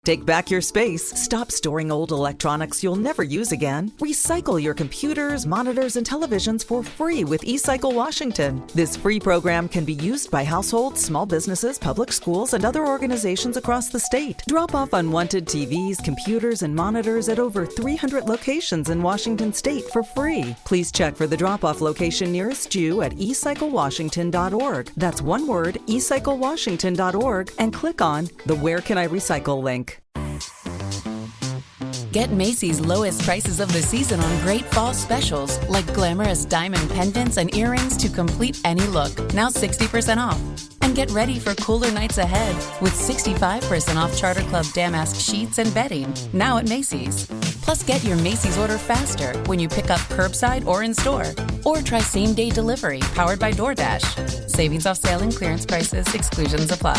Take back your space. Stop storing old electronics you'll never use again. Recycle your computers, monitors, and televisions for free with eCycle Washington. This free program can be used by households, small businesses, public schools, and other organizations across the state. Drop off unwanted TVs, computers, and monitors at over 300 locations in Washington state for free. Please check for the drop-off location nearest you at eCycleWashington.org. That's one word, eCycleWashington.org, and click on the Where Can I Recycle link. Get Macy's lowest prices of the season on great fall specials, like glamorous diamond pendants and earrings to complete any look, now 60% off. And get ready for cooler nights ahead with 65% off Charter Club Damask sheets and bedding, now at Macy's. Plus, get your Macy's order faster when you pick up curbside or in store. Or try same-day delivery powered by DoorDash. Savings off sale and clearance prices. Exclusions apply.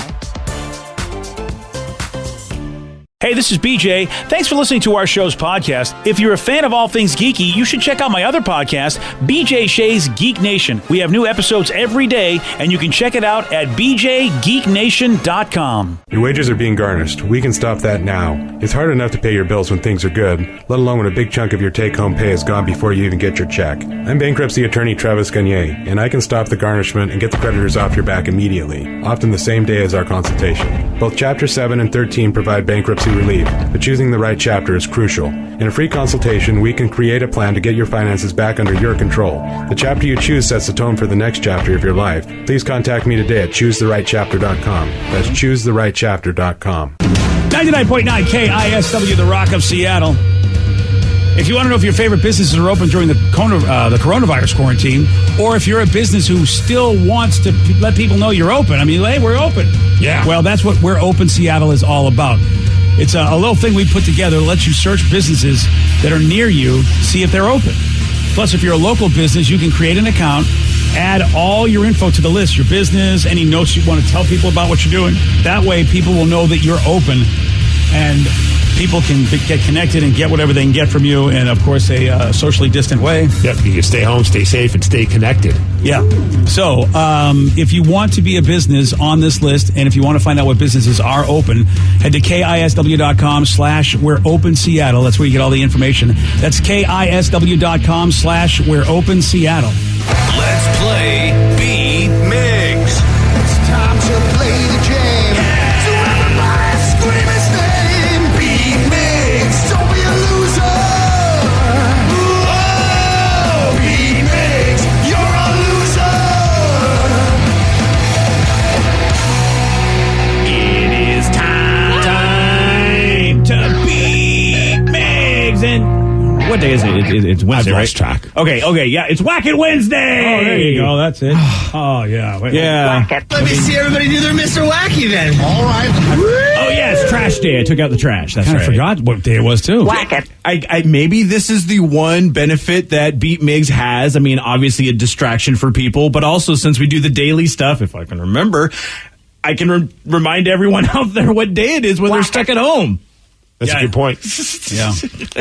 Hey, this is BJ. Thanks for listening to our show's podcast. If you're a fan of all things geeky, you should check out my other podcast, BJ Shea's Geek Nation. We have new episodes every day, and you can check it out at bjgeeknation.com. Your wages are being garnished. We can stop that now. It's hard enough to pay your bills when things are good, let alone when a big chunk of your take-home pay is gone before you even get your check. I'm bankruptcy attorney Travis Gagne, and I can stop the garnishment and get the creditors off your back immediately, often the same day as our consultation. Both Chapter 7 and 13 provide bankruptcy relief, but choosing the right chapter is crucial. In a free consultation, we can create a plan to get your finances back under your control. The chapter you choose sets the tone for the next chapter of your life. Please contact me today at choosetherightchapter.com. That's choosetherightchapter.com. 99.9 KISW, the Rock of Seattle. If you want to know if your favorite businesses are open during the coronavirus quarantine, or if you're a business who still wants to let people know you're open, I mean, hey, we're open. Yeah. Well, that's what We're Open Seattle is all about. It's a little thing we put together that lets you search businesses that are near you, see if they're open. Plus, if you're a local business, you can create an account, add all your info to the list, your business, any notes you want to tell people about what you're doing. That way, people will know that you're open, and people can get connected and get whatever they can get from you in, of course, a socially distant way. Yep, you can stay home, stay safe, and stay connected. Yeah. So if you want to be a business on this list, and if you want to find out what businesses are open, head to KISW.com/We'reOpenSeattle. That's where you get all the information. That's KISW.com/We'reOpenSeattle. Let's play Beat Migs. It's time to play the game. Yeah. So everybody scream his name. Beat Migs. Don't be a loser. Whoa, Beat Migs. You're a loser. It is time to beat Migs. And what day is it? It's Wednesday, I've right? lost track. Okay, yeah, it's Whack It Wednesday. Oh, there you go. That's it. Oh, yeah. Yeah. Let me see everybody do their Mr. Wacky then. All right. Oh, yeah, it's trash day. I took out the trash. That's right. I forgot what day it was, too. Whack it. I maybe this is the one benefit that Beat Migs has. I mean, obviously a distraction for people, but also since we do the daily stuff, if I can remember, I can remind everyone out there what day it is when they're stuck at home. That's a good point. Yeah.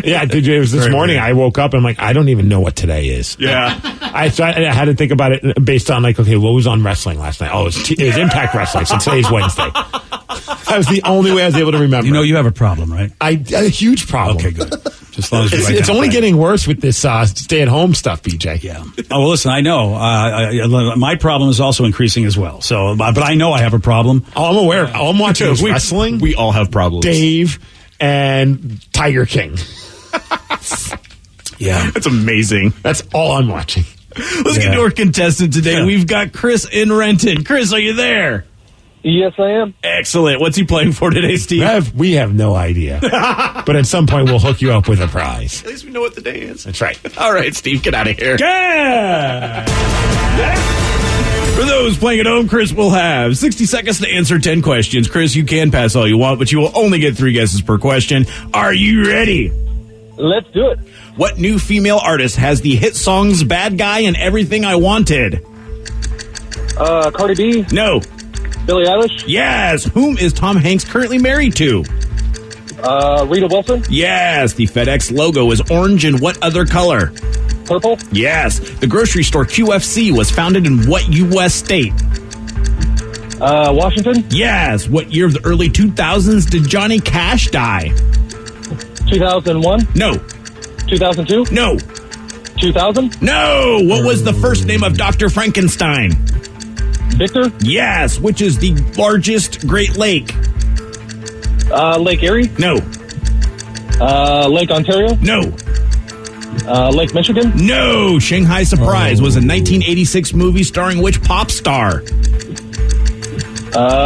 Yeah, it was this morning. I woke up and I'm like, I don't even know what today is. Yeah. I had to think about it based on like, okay, what was on wrestling last night? Oh, it was Impact Wrestling. So today's Wednesday. That was the only way I was able to remember. You know you have a problem, right? A huge problem. Okay, good. Just as long as it's only getting worse with this stay-at-home stuff, BJ. Yeah. Oh, well, listen, I know. My problem is also increasing as well. So, but I know I have a problem. Oh, I'm aware. I'm watching wrestling. We all have problems. Dave and Tiger King. Yeah. That's amazing. That's all I'm watching. Let's get to our contestant today. Yeah. We've got Chris in Renton. Chris, are you there? Yes, I am. Excellent. What's he playing for today, Steve? We have no idea. But at some point, we'll hook you up with a prize. At least we know what the day is. That's right. All right, Steve, get out of here. Yeah. For those playing at home, Chris will have 60 seconds to answer 10 questions. Chris, you can pass all you want, but you will only get 3 guesses per question. Are you ready? Let's do it. What new female artist has the hit songs Bad Guy and Everything I Wanted? Cardi B. No. Billie Eilish. Yes. Whom is Tom Hanks currently married to? Rita Wilson. Yes. The FedEx logo is orange and what other color? Purple. Yes. The grocery store QFC was founded in what U.S. state? Washington. Yes. What year of the early 2000s did Johnny Cash die? 2001. No. 2002. No. 2000. No. What was the first name of Dr. Frankenstein? Victor. Yes. Which is the largest Great Lake? Lake Erie. No. Lake Ontario. No. Lake Michigan. No. Shanghai Surprise was a 1986 movie starring which pop star?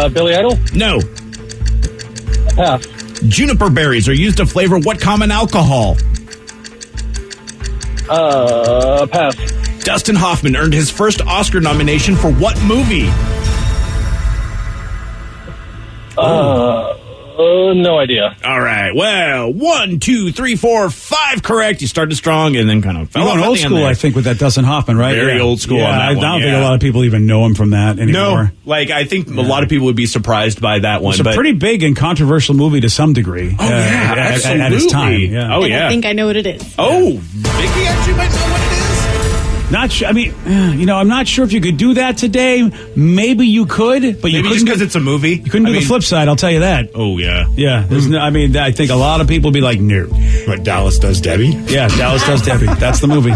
Billy Idol. No. Pass. Juniper berries are used to flavor what common alcohol? Pass. Dustin Hoffman earned his first Oscar nomination for what movie? No idea. All right. Well, 1, 2, 3, 4, 5 correct. You started strong and then kind of fell You're off going at old the end school, there. I think, with that Dustin Hoffman, right? Very old school Yeah, on that I one, don't think yeah. a lot of people even know him from that anymore. No, like I think a lot of people would be surprised by that one. It's a but pretty big and controversial movie to some degree. Oh, yeah, at its time. absolutely. Yeah. Oh, And yeah. I think I know what it is. Oh, Vicky actually might know what it is. Not sure. I mean, I'm not sure if you could do that today. Maybe you could, but you Maybe couldn't. just because it's a movie. You couldn't do the flip side. I'll tell you that. Oh, yeah. Yeah. There's no, I mean, I think a lot of people would be like, no. What, Dallas Does Debbie? Yeah, Dallas Does Debbie. That's the movie.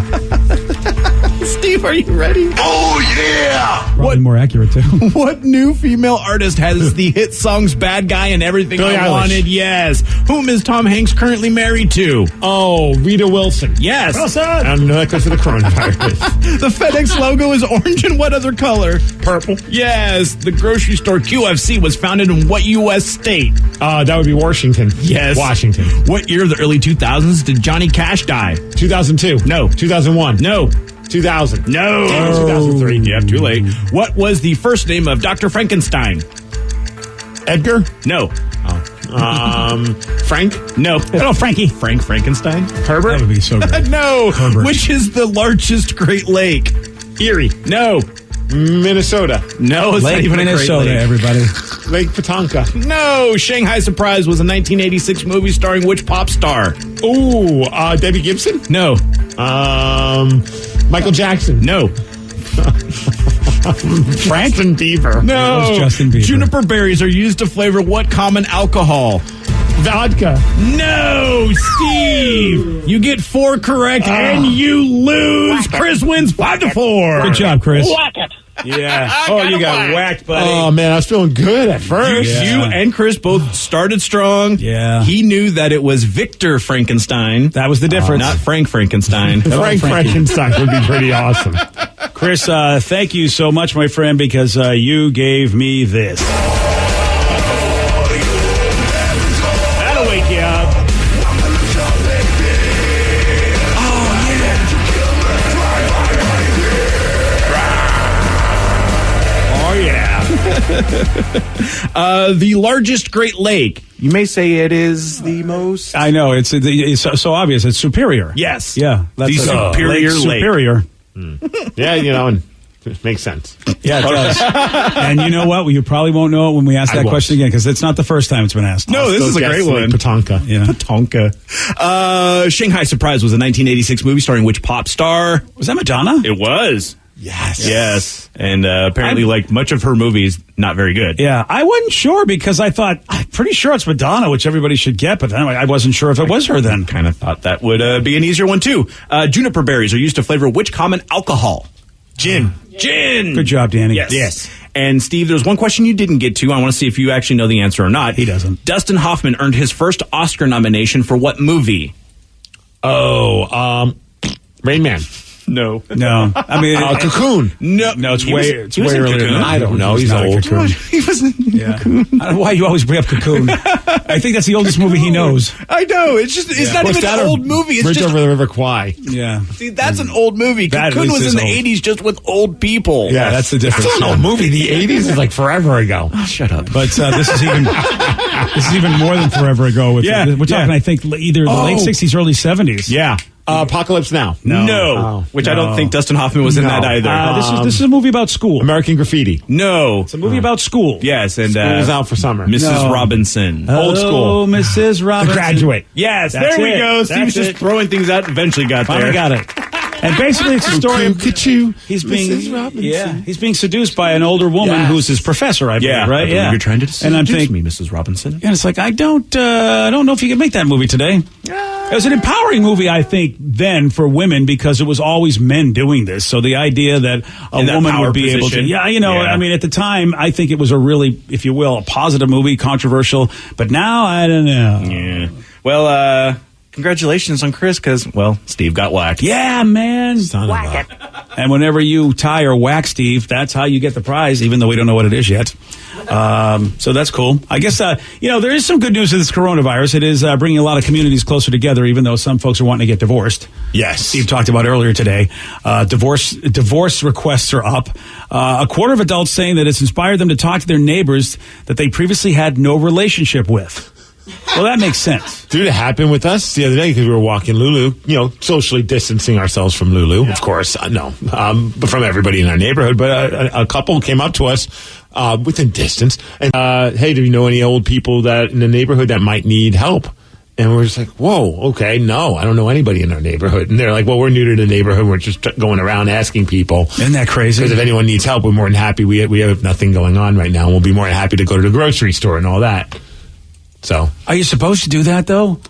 Steve, are you ready? Oh, yeah! Probably more accurate, too. What new female artist has the hit songs Bad Guy and Everything Billie I Eilish. Wanted? Yes. Whom is Tom Hanks currently married to? Oh, Rita Wilson. Yes. I'm not because of the coronavirus. The FedEx logo is orange and what other color? Purple. Yes. The grocery store QFC was founded in what U.S. state? That would be Washington. Yes. Washington. What year of the early 2000s did Johnny Cash die? 2002. No. 2001. No. 2000. No. 2003. Yep, too late. What was the first name of Dr. Frankenstein? Edgar? No. Frank? No. Hello, Frankie. Frank Frankenstein? Herbert? That would be so great. No. Herbert. Which is the largest Great Lake? Erie. No. Minnesota. No, it's not Lake even Minnesota, a Great Lake. everybody. Lake Patonka. No. Shanghai Surprise was a 1986 movie starring which pop star? Ooh, Debbie Gibson? No. Michael Jackson. No. Frank? Justin Bieber. No. It was Justin Bieber. Juniper berries are used to flavor what common alcohol? Vodka. No, Steve. You get 4 correct and you lose. Chris wins 5-4. Good job, Chris. Whack it. Yeah. Oh, you got whacked, buddy. Oh, man, I was feeling good at first. Yeah. You and Chris both started strong. Yeah. He knew that it was Victor Frankenstein. That was the difference. Not Frank Frankenstein. Frank Frankie. Frankenstein would be pretty awesome. Chris, thank you so much, my friend, because you gave me this. That'll wake you up. Oh, yeah. The largest Great Lake. You may say it is the most. I know. It's so obvious. It's Superior. Yes. Yeah. The Superior Lake. Superior. Yeah, and it makes sense. Yeah, it does. And you know what? Well, you probably won't know it when we ask that won't. question again, because it's not the first time it's been asked. No, this is a great one. Patonka. Yeah. Tonka. Shanghai Surprise was a 1986 movie starring which pop star? Was that Madonna? It was. Yes. Yes. And apparently, like much of her movies, not very good. Yeah, I wasn't sure because I thought, I'm pretty sure it's Madonna, which everybody should get, but then I wasn't sure if it was her then. Kind of thought that would be an easier one, too. Juniper berries are used to flavor which common alcohol? Gin. Gin. Good job, Danny. Yes. And Steve, there's one question you didn't get to. I want to see if you actually know the answer or not. He doesn't. Dustin Hoffman earned his first Oscar nomination for what movie? Oh, Rain Man. No. No. I mean, Cocoon. No. no, it's He way was in earlier than Cocoon? that. I don't know. He's not a old. Cocoon. He was in Yeah. I don't know why you always bring up Cocoon. I think that's the oldest movie he knows. I know. It's just, it's not What's even that, an or old movie. It's Bridge just, over the River Kwai. Yeah. see, that's an old movie. That at Cocoon least was is in the old. 80s just with old people. Yeah, that's the difference. It's still an old movie. The 80s is like forever ago. Shut up. But this is even more than forever ago. We're talking, yeah. I think, either the late 60s, early 70s. Yeah. Apocalypse Now. No. Which I don't think Dustin Hoffman was in that either. This is a movie about school. American Graffiti. No. It's a movie about school. Yes, and School's out for summer. Mrs. No. Robinson. Old school. Oh, Mrs. Robinson. The Graduate. Yes, That's there we it. go. Steve was That's just it. throwing things out. Eventually got Finally there. got it. And basically, it's a story of he's he's being seduced by an older woman who's his professor, I believe, right? Yeah, you're trying to seduce me, Mrs. Robinson. And it's like, I don't know if you can make that movie today. It was an empowering movie, I think, then for women because it was always men doing this. So the idea that a woman would be able to, I mean, at the time, I think it was a really, if you will, a positive movie, controversial. But now, I don't know. Yeah. Well, congratulations on Chris because, well, Steve got whacked. Yeah, man. Whack it. And whenever you tie or whack Steve, that's how you get the prize, even though we don't know what it is yet. So that's cool. I guess, there is some good news with this coronavirus. It is bringing a lot of communities closer together, even though some folks are wanting to get divorced. Yes. Steve talked about earlier today. Divorce requests are up. A quarter of adults saying that it's inspired them to talk to their neighbors that they previously had no relationship with. Well, that makes sense. Dude, it happened with us the other day because we were walking Lulu, socially distancing ourselves from Lulu, of course. But from everybody in our neighborhood. But a couple came up to us within distance and, hey, do you know any old people that in the neighborhood that might need help? And we're just like, whoa, okay, no, I don't know anybody in our neighborhood. And they're like, well, we're new to the neighborhood. We're just going around asking people. Isn't that crazy? Because if anyone needs help, we're more than happy. We have nothing going on right now. We'll be more than happy to go to the grocery store and all that. So, are you supposed to do that though?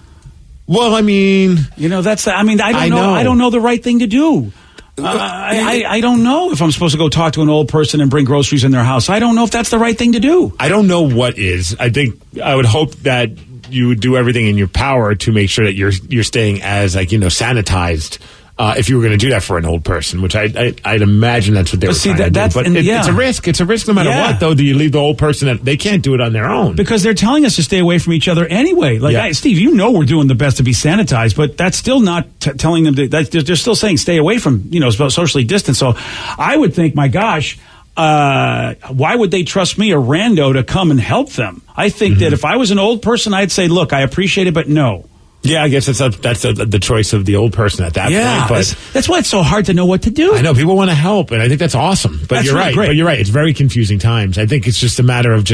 Well, I mean, I don't know the right thing to do. I don't know if I'm supposed to go talk to an old person and bring groceries in their house. I don't know if that's the right thing to do. I don't know what is. I would hope that you would do everything in your power to make sure that you're staying as sanitized. If you were going to do that for an old person, which I'd imagine that's what they were trying to do. But it's a risk. It's a risk no matter what, though. Do you leave the old person that they can't do it on their own? Because they're telling us to stay away from each other anyway. Like, Steve, we're doing the best to be sanitized, but that's still not telling them they're still saying stay away from, socially distance. So I would think, my gosh, why would they trust me, a rando, to come and help them? I think that if I was an old person, I'd say, look, I appreciate it, but no. Yeah, I guess that's the choice of the old person at that point. But that's why it's so hard to know what to do. I know people want to help, and I think that's awesome. But you're right. But you're right. It's very confusing times. I think it's just a matter of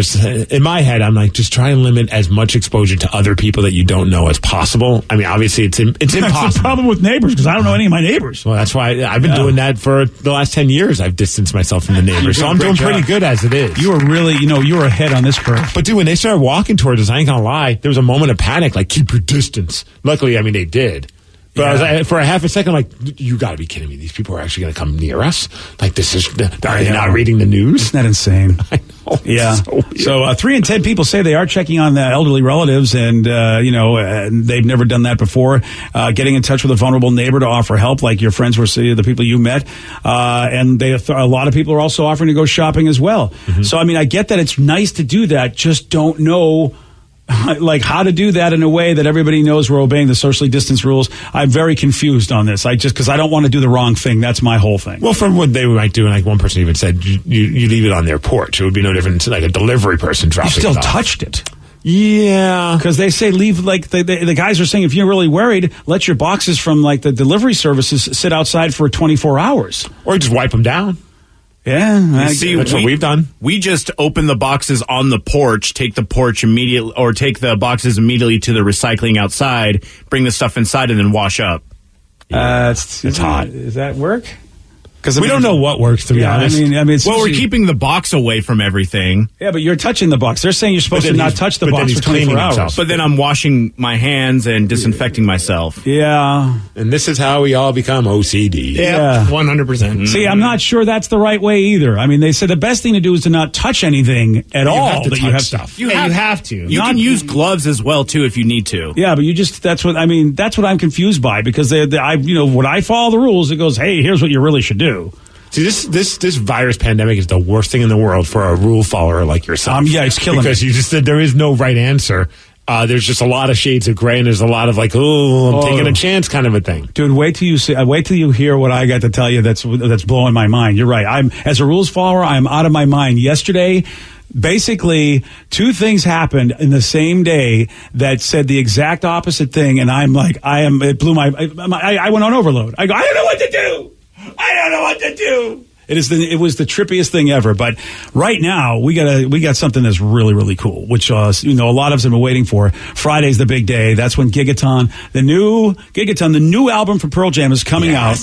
in my head, I'm like, just try and limit as much exposure to other people that you don't know as possible. I mean, obviously, it's impossible. That's the problem with neighbors because I don't know any of my neighbors. Well, that's why I've been doing that for the last 10 years. I've distanced myself from the neighbors, so I'm doing pretty good as it is. You were really, you were ahead on this curve. But dude, when they started walking towards us, I ain't gonna lie, there was a moment of panic, like keep your distance. Luckily, I mean, they did. But I was, for a half a second, like, you got to be kidding me. These people are actually going to come near us? Like, are they not reading the news? Isn't that insane? I know. Yeah. So 3 in 10 people say they are checking on the elderly relatives, and, they've never done that before. Getting in touch with a vulnerable neighbor to offer help, like your friends were, the people you met. And a lot of people are also offering to go shopping as well. Mm-hmm. So, I mean, I get that it's nice to do that, just don't know like how to do that in a way that everybody knows we're obeying the socially distanced rules. I'm very confused on this. Because I don't want to do the wrong thing. That's my whole thing. Well, from what they might do, and like one person even said, you leave it on their porch. It would be no different to like a delivery person dropping it off. You still touched it. Yeah. Because they say leave, like the guys are saying, if you're really worried, let your boxes from like the delivery services sit outside for 24 hours. Or just wipe them down. Yeah, that's what we've done. We just open the boxes on the porch, take the boxes immediately to the recycling outside, bring the stuff inside, and then wash up. It's hot. Does that work? Because we don't know what works, to be honest. I mean, we're keeping the box away from everything. Yeah, but you're touching the box. They're saying you're supposed to not touch the box for 24 hours. But then I'm washing my hands and disinfecting myself. Yeah. And this is how we all become OCD. Yeah. 100%. See, I'm not sure that's the right way either. I mean, they said the best thing to do is to not touch anything at all. You have stuff. You have to. You can use gloves as well, too, if you need to. Yeah, but that's what I'm confused by, because when I follow the rules, it goes, hey, here's what you really should do. See, this virus pandemic is the worst thing in the world for a rule follower like yourself. Yeah, it's killing me. Because you just said there is no right answer. There's just a lot of shades of gray, and there's a lot of like, I'm taking a chance kind of a thing. Dude, wait till you hear what I got to tell you. That's blowing my mind. You're right. As a rules follower, I'm out of my mind. Yesterday, basically, 2 things happened in the same day that said the exact opposite thing, and I'm like, it blew I went on overload. I go, I don't know what to do. It was the trippiest thing ever. But right now we got something that's really, really cool, which a lot of us have been waiting for. Friday's the big day. That's when Gigaton, the new album from Pearl Jam, is coming out.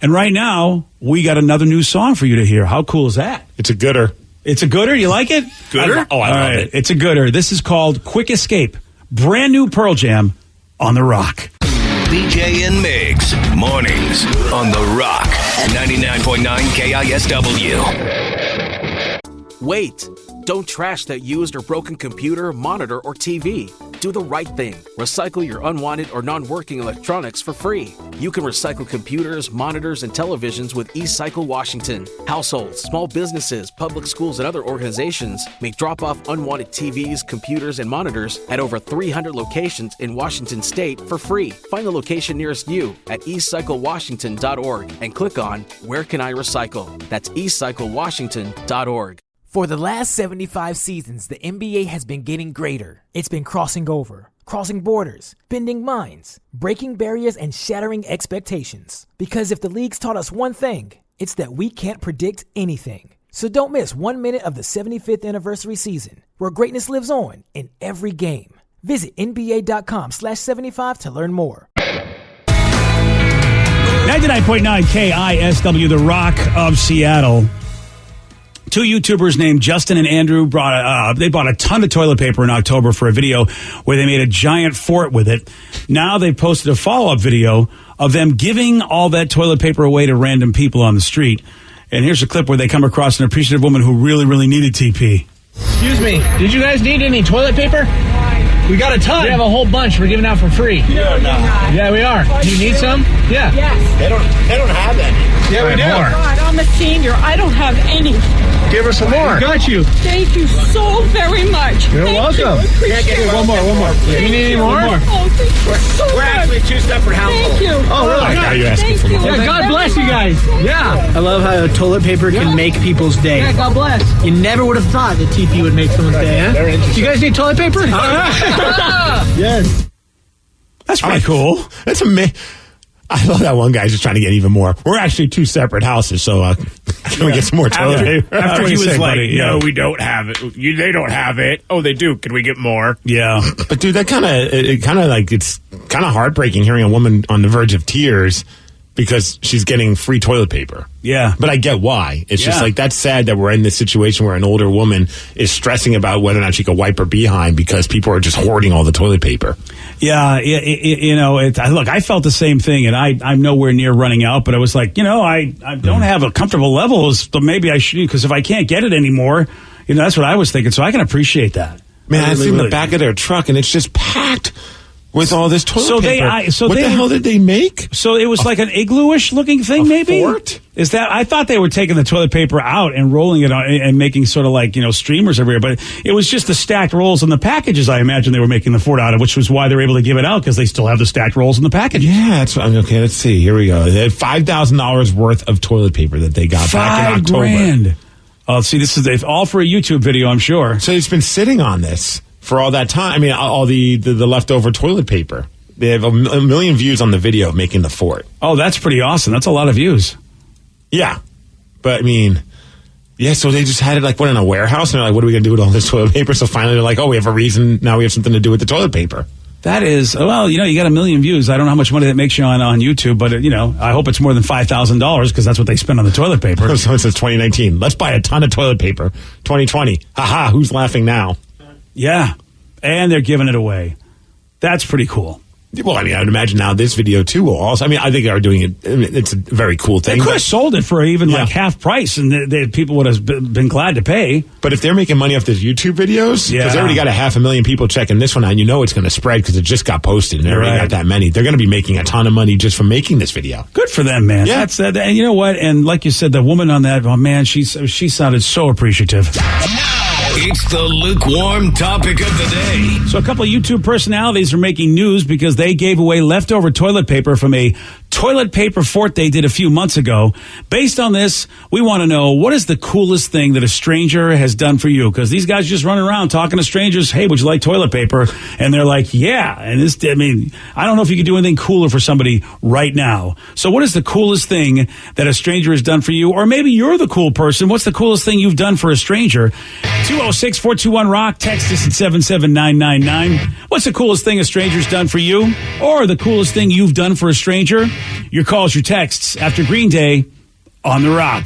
And right now, we got another new song for you to hear. How cool is that? It's a gooder. It's a gooder? You like it? Gooder? I love it. It's a gooder. This is called Quick Escape. Brand new Pearl Jam on The Rock. BJ and Migs, mornings on The Rock, 99.9 KISW. Wait! Don't trash that used or broken computer, monitor, or TV. Do the right thing. Recycle your unwanted or non-working electronics for free. You can recycle computers, monitors, and televisions with eCycle Washington. Households, small businesses, public schools, and other organizations may drop off unwanted TVs, computers, and monitors at over 300 locations in Washington state for free. Find the location nearest you at eCycleWashington.org and click on Where Can I Recycle? That's eCycleWashington.org. For the last 75 seasons, the NBA has been getting greater. It's been crossing over, crossing borders, bending minds, breaking barriers, and shattering expectations. Because if the league's taught us one thing, it's that we can't predict anything. So don't miss 1 minute of the 75th anniversary season, where greatness lives on in every game. Visit NBA.com/75 to learn more. 99.9 KISW, The Rock of Seattle. Two YouTubers named Justin and Andrew bought a ton of toilet paper in October for a video where they made a giant fort with it. Now they posted a follow-up video of them giving all that toilet paper away to random people on the street. And here's a clip where they come across an appreciative woman who really, really needed TP. Excuse me, did you guys need any toilet paper? We got a ton. We have a whole bunch we're giving out for free. Yeah, we are. Do you need some? Yeah. Yes. They don't have any. Yeah, we do. God, I'm a senior. I don't have any. Give her some more. Got you. Thank you so very much. You're welcome. One more. Do you need any more? Oh, thank you so much. We're actually two separate households. Thank you. Oh, really? Now you're asking for more. Yeah, God bless you guys. Yeah. I love how toilet paper can make people's day. Yeah, God bless. You never would have thought that TP would make someone's day, huh? Very interesting. You guys need toilet paper? Yes. That's pretty cool. That's amazing. I love that one guy just trying to get even more. We're actually two separate houses, so can we get some more toilet paper? After he was like, buddy? no, we don't have it. They don't have it. Oh, they do. Can we get more? Yeah. But dude, that it's kind of heartbreaking hearing a woman on the verge of tears because she's getting free toilet paper. Yeah. But I get why. It's just like, that's sad that we're in this situation where an older woman is stressing about whether or not she could wipe her behind because people are just hoarding all the toilet paper. Yeah. Look, I felt the same thing, and I'm nowhere near running out, but I was like, I don't have a comfortable level, so maybe I should, because if I can't get it anymore, that's what I was thinking. So I can appreciate that. Man, I see in the back of their truck, and it's just packed with all this toilet paper. What the hell did they make? So it was like an igloo-ish looking thing, maybe? Fort? Is that? I thought they were taking the toilet paper out and rolling it on and making sort of like, streamers everywhere, but it was just the stacked rolls in the packages, I imagine they were making the fort out of, which was why they were able to give it out, because they still have the stacked rolls in the packages. Yeah, okay, let's see. Here we go. They had $5,000 worth of toilet paper that they got back in October. $5,000. Oh, see, this is all for a YouTube video, I'm sure. So it's been sitting on this for all that time. I mean, all the leftover toilet paper. They have a million views on the video of making the fort. Oh, that's pretty awesome. That's a lot of views. Yeah. But, I mean, so they just had it, in a warehouse, and they're like, what are we going to do with all this toilet paper? So finally they're like, we have a reason. Now we have something to do with the toilet paper. That is, you got a million views. I don't know how much money that makes you on YouTube, but, I hope it's more than $5,000 because that's what they spend on the toilet paper. So it says 2019. Let's buy a ton of toilet paper. 2020. Ha-ha, who's laughing now? Yeah. And they're giving it away. That's pretty cool. Well, I mean, I would imagine now this video, too, will also. I mean, I think they are doing it. It's a very cool thing. They could have sold it for even half price, and people would have been glad to pay. But if they're making money off these YouTube videos, because they already got 500,000 people checking this one out, and it's going to spread because it just got posted, and they already got that many. They're going to be making a ton of money just from making this video. Good for them, man. Yeah. And you know what? And like you said, the woman on that, she sounded so appreciative. It's the lukewarm topic of the day. So a couple of YouTube personalities are making news because they gave away leftover toilet paper from a toilet paper fort they did a few months ago. Based on this, we want to know, what is the coolest thing that a stranger has done for you? Because these guys just run around talking to strangers, hey, would you like toilet paper? And they're like, yeah. And I don't know if you could do anything cooler for somebody right now. So what is the coolest thing that a stranger has done for you? Or maybe you're the cool person. What's the coolest thing you've done for a stranger? 206-421-ROCK. Text us at 77999. What's the coolest thing a stranger's done for you? Or the coolest thing you've done for a stranger? Your calls, your texts after Green Day on The Rock.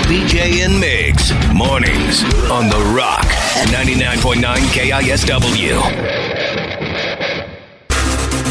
BJ and Migs, mornings on The Rock, 99.9 KISW.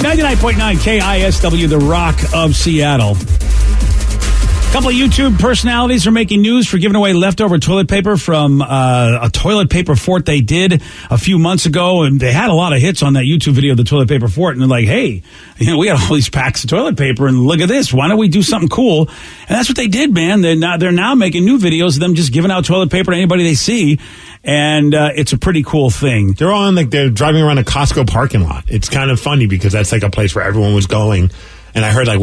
99.9 KISW, The Rock of Seattle. A couple of YouTube personalities are making news for giving away leftover toilet paper from a toilet paper fort they did a few months ago. And they had a lot of hits on that YouTube video of the toilet paper fort. And they're like, hey, we got all these packs of toilet paper and look at this. Why don't we do something cool? And that's what they did, man. They're now making new videos of them just giving out toilet paper to anybody they see. And it's a pretty cool thing. They're they're driving around a Costco parking lot. It's kind of funny because that's like a place where everyone was going. And I heard the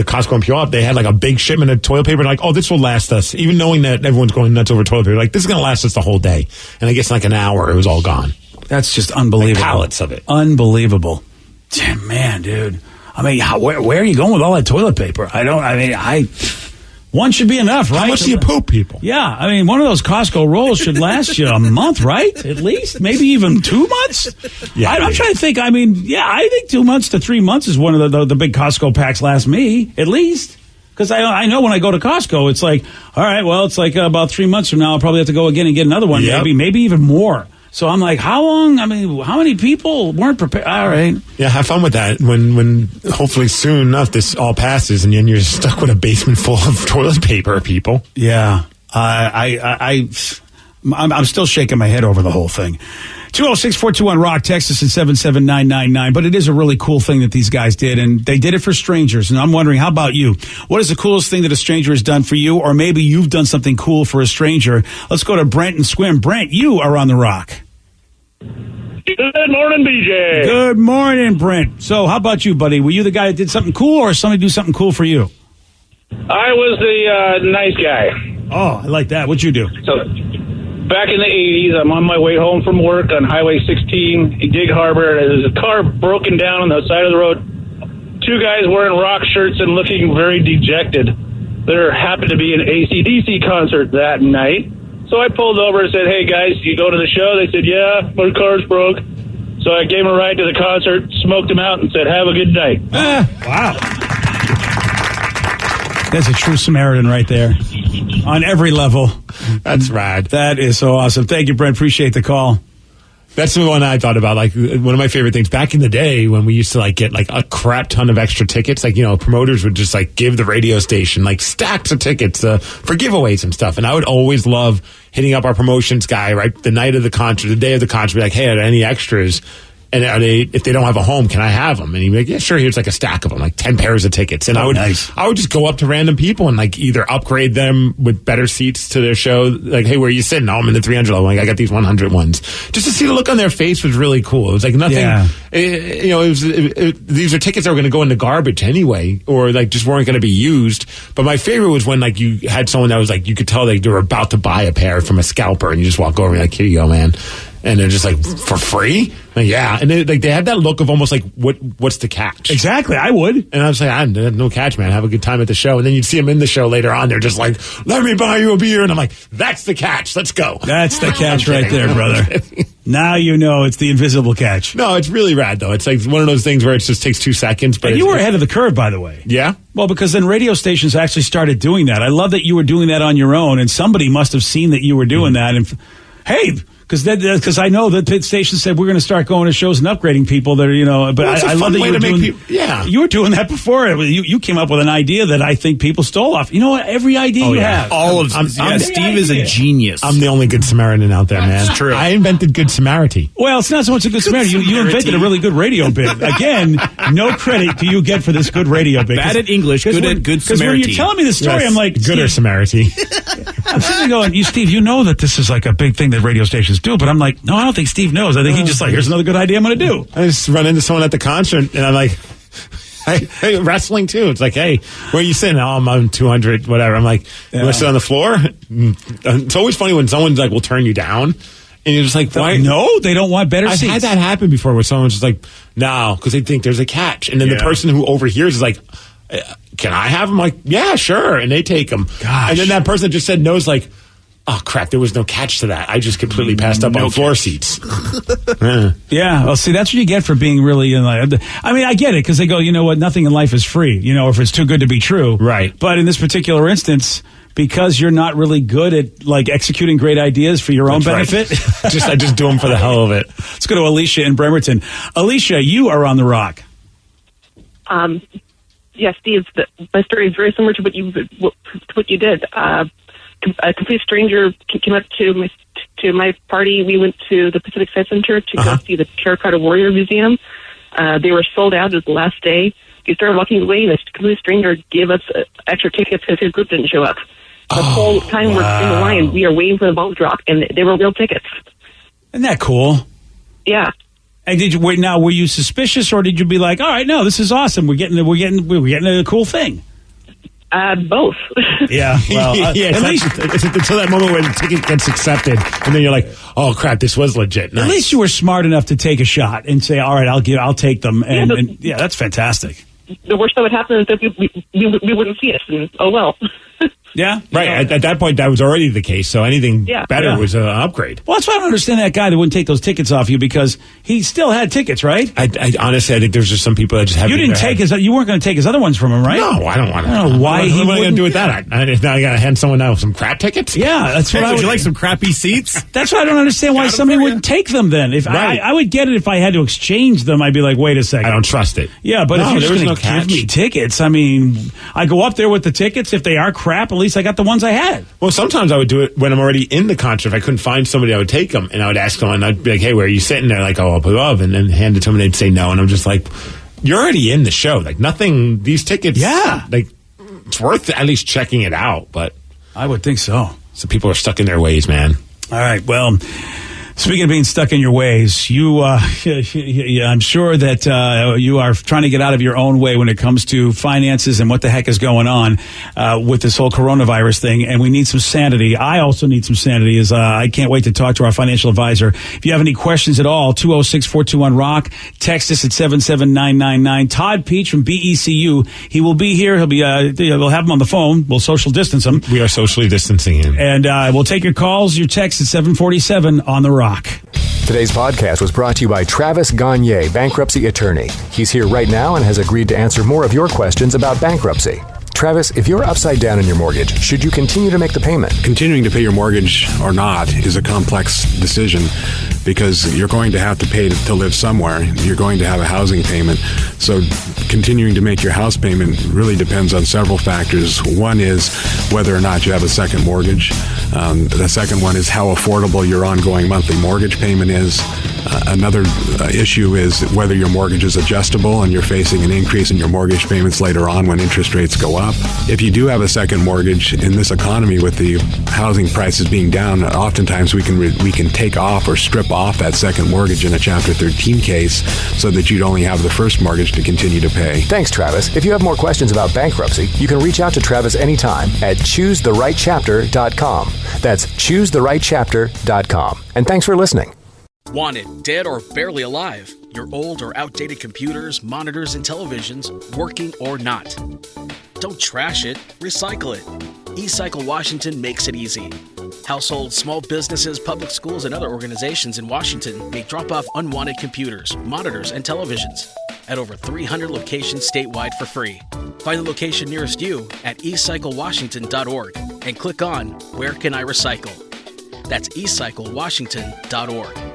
Costco and Pure Up, they had like a big shipment of toilet paper. Like, oh, this will last us. Even knowing that everyone's going nuts over toilet paper, like this is going to last us the whole day. And I guess in like an hour, it was all gone. That's just unbelievable. Like pallets of it. Unbelievable. Damn, man, dude. I mean, where are you going with all that toilet paper? One should be enough, right? How much do you poop, people? Yeah, I mean, one of those Costco rolls should last you a month, right? At least, maybe even 2 months. Yeah, I'm trying to think. I mean, I think 2 months to 3 months is one of the big Costco packs last me at least. Because I know when I go to Costco, it's like, all right, well, it's like about 3 months from now, I'll probably have to go again and get another one, maybe even more. So I'm like, how long? I mean, how many people weren't prepared? All right. Yeah, have fun with that. When hopefully soon enough this all passes and then you're stuck with a basement full of toilet paper, people. Yeah. I'm still shaking my head over the whole thing. 206-421-ROCK, Texas at 77999. But it is a really cool thing that these guys did, and they did it for strangers. And I'm wondering, how about you? What is the coolest thing that a stranger has done for you? Or maybe you've done something cool for a stranger. Let's go to Brent and Squim. Brent, you are on The Rock. Good morning, BJ. Good morning, Brent. So how about you, buddy? Were you the guy that did something cool, or somebody do something cool for you? I was the nice guy. Oh, I like that. What'd you do? So, back in the 80s, I'm on my way home from work on Highway 16 in Gig Harbor. There's a car broken down on the side of the road. Two guys wearing rock shirts and looking very dejected. There happened to be an AC/DC concert that night. So I pulled over and said, hey, guys, you go to the show? They said, yeah, my car's broke. So I gave them a ride to the concert, smoked them out, and said, have a good night. Wow. That's a true Samaritan right there. On every level. That's rad. That is so awesome. Thank you, Brent. Appreciate the call. That's the one I thought about. Like, one of my favorite things back in the day when we used to like get like a crap ton of extra tickets, like, promoters would just like give the radio station like stacks of tickets for giveaways and stuff. And I would always love hitting up our promotions guy, right? The night of the concert, the day of the concert, be like, hey, are there any extras? And if they don't have a home, can I have them? And he'd be like, yeah, sure. Here's like a stack of them, like 10 pairs of tickets. And I would just go up to random people and like either upgrade them with better seats to their show. Like, hey, where are you sitting? Oh, I'm in the 300 level. Like, I got these 100 ones. Just to see the look on their face was really cool. It was like nothing, these are tickets that were going to go in the garbage anyway, or like just weren't going to be used. But my favorite was when like you had someone that was like, you could tell they were about to buy a pair from a scalper and you just walk over and like, here you go, man. And they're just like, for free? Like, yeah. And they had that look of almost like, what's the catch? Exactly. I would. And I was like, no catch, man. Have a good time at the show. And then you'd see them in the show later on. They're just like, let me buy you a beer. And I'm like, that's the catch. Let's go. That's the catch right there, brother. Now you know it's the invisible catch. No, it's really rad, though. It's like one of those things where it just takes 2 seconds. But you were ahead of the curve, by the way. Yeah? Well, because then radio stations actually started doing that. I love that you were doing that on your own, and somebody must have seen that you were doing that. And hey, because I know that station said we're going to start going to shows and upgrading people that are, but I love that you were doing. You were doing that before. You came up with an idea that I think people stole off. You know what? Every idea you have. Steve is a genius. I'm the only good Samaritan out there, man. That's true. I invented Good Samaritan. Well, it's not so much a good Samaritan. You invented a really good radio bit. Again, no credit do you get for this good radio bit. Bad at English, good at good Samaritan. Because when you're telling me the story, I'm like, gooder Samaritan. I'm sitting there going, Steve, you know that this is like a big thing that radio stations do, but I'm like, no, I don't think Steve knows. I think he's just like, here's another good idea I'm going to do. I just run into someone at the concert, and I'm like, hey, wrestling too. It's like, hey, where are you sitting? Oh, I'm on 200, whatever. I'm like, you want to sit on the floor? It's always funny when someone's like, will turn you down. And you're just like, why? No, they don't want better seats. I've had that happen before where someone's just like, no, because they think there's a catch. And then the person who overhears is like, can I have them? Like, yeah, sure. And they take them. Gosh. And then that person that just said no is like, Oh, crap, there was no catch to that. I just completely passed up on floor seats. Yeah, well, see, that's what you get for being really I mean, I get it, because they go, you know what, nothing in life is free, if it's too good to be true. Right. But in this particular instance, because you're not really good at, executing great ideas for your own benefit. Right. I just do them for the hell of it. Let's go to Alicia in Bremerton. Alicia, you are on the Rock. Yeah, Steve, my story is very similar to what you did. A complete stranger came up to my party. We went to the Pacific Science Center to go see the Terracotta Warrior Museum. They were sold out. It was the last day. We started walking away, and a complete stranger gave us extra tickets because his group didn't show up. The whole time we're in the line, we are waiting for the ball to drop, and they were real tickets. Isn't that cool? Yeah. And were you suspicious, or did you be like, all right, no, this is awesome. We're getting a cool thing? Both. Yeah. Well, at least it's until that moment where the ticket gets accepted, and then you're like, "Oh crap, this was legit." Nice. At least you were smart enough to take a shot and say, "All right, I'll take them." And that's fantastic. The worst that would happen is that we wouldn't see it. And, oh well. Yeah, right. At that point, that was already the case. So anything better was an upgrade. Well, that's why I don't understand that guy that wouldn't take those tickets off you, because he still had tickets, right? I honestly, I think there's just some people that just have. You didn't take you weren't going to take his other ones from him, right? No, I don't want to. I don't know why he. What am I going to do with that? Now I got to hand someone out some crap tickets. Yeah, that's what. Would you like some crappy seats? That's why I don't understand why somebody wouldn't take them. Then, if I would get it if I had to exchange them, I'd be like, wait a second, I don't trust it. Yeah, but if you're just going to give me tickets, I mean, I go up there with the tickets. If they are crap, at least I got the ones I had. Well, sometimes I would do it when I'm already in the concert. If I couldn't find somebody, I would take them, and I would ask them, and I'd be like, hey, where are you sitting? They're like, oh, up above, and then hand it to them, and they'd say no, and I'm just like, you're already in the show. Like, nothing, these tickets, it's worth at least checking it out, but. I would think so. So people are stuck in their ways, man. All right, well, speaking of being stuck in your ways, I'm sure that you are trying to get out of your own way when it comes to finances and what the heck is going on with this whole coronavirus thing. And we need some sanity. I also need some sanity. I can't wait to talk to our financial advisor. If you have any questions at all, 206-421-ROCK. Text us at 77999. Todd Peach from BECU. He will be here. We'll have him on the phone. We'll social distance him. We are socially distancing him. And we'll take your calls, your texts at 747 on the Rock. Today's podcast was brought to you by Travis Gagne, bankruptcy attorney. He's here right now and has agreed to answer more of your questions about bankruptcy. Travis, if you're upside down in your mortgage, should you continue to make the payment? Continuing to pay your mortgage or not is a complex decision, because you're going to have to pay to live somewhere. You're going to have a housing payment. So continuing to make your house payment really depends on several factors. One is whether or not you have a second mortgage. The second one is how affordable your ongoing monthly mortgage payment is. Another issue is whether your mortgage is adjustable and you're facing an increase in your mortgage payments later on when interest rates go up. If you do have a second mortgage in this economy with the housing prices being down, oftentimes we can take off or strip off that second mortgage in a Chapter 13 case so that you'd only have the first mortgage to continue to pay. Thanks, Travis. If you have more questions about bankruptcy, you can reach out to Travis anytime at choosetherightchapter.com. That's choosetherightchapter.com. And thanks for listening. Wanted, dead or barely alive. Your old or outdated computers, monitors, and televisions, working or not. Don't trash it, recycle it. eCycle Washington makes it easy. Households, small businesses, public schools, and other organizations in Washington may drop off unwanted computers, monitors, and televisions at over 300 locations statewide for free. Find the location nearest you at eCycleWashington.org and click on Where Can I Recycle? That's eCycleWashington.org.